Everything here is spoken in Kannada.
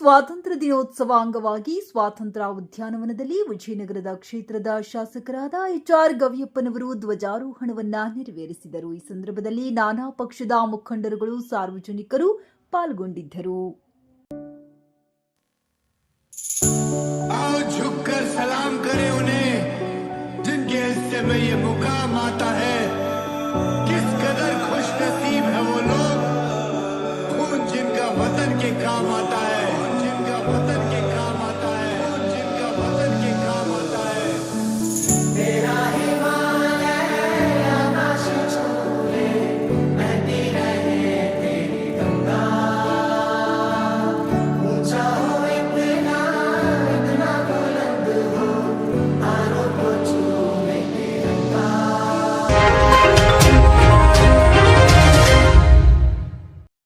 ಸ್ವಾತಂತ್ರ್ಯ ದಿನೋತ್ಸವ ಅಂಗವಾಗಿ ಸ್ವಾತಂತ್ರ್ಯ ಉದ್ಯಾನವನದಲ್ಲಿ ವಿಜಯನಗರದ ಕ್ಷೇತ್ರದ ಶಾಸಕರಾದ ಎಚ್.ಆರ್. ಗವಿಯಪ್ಪನವರು ಧ್ವಜಾರೋಹಣವನ್ನ ನೆರವೇರಿಸಿದರು. ಈ ಸಂದರ್ಭದಲ್ಲಿ ನಾನಾ ಪಕ್ಷದ ಮುಖಂಡರುಗಳು, ಸಾರ್ವಜನಿಕರು ಪಾಲ್ಗೊಂಡಿದ್ದರು. आओ झुककर सलाम करें उन्हें जिनके हिस्से में ये मुकाम आता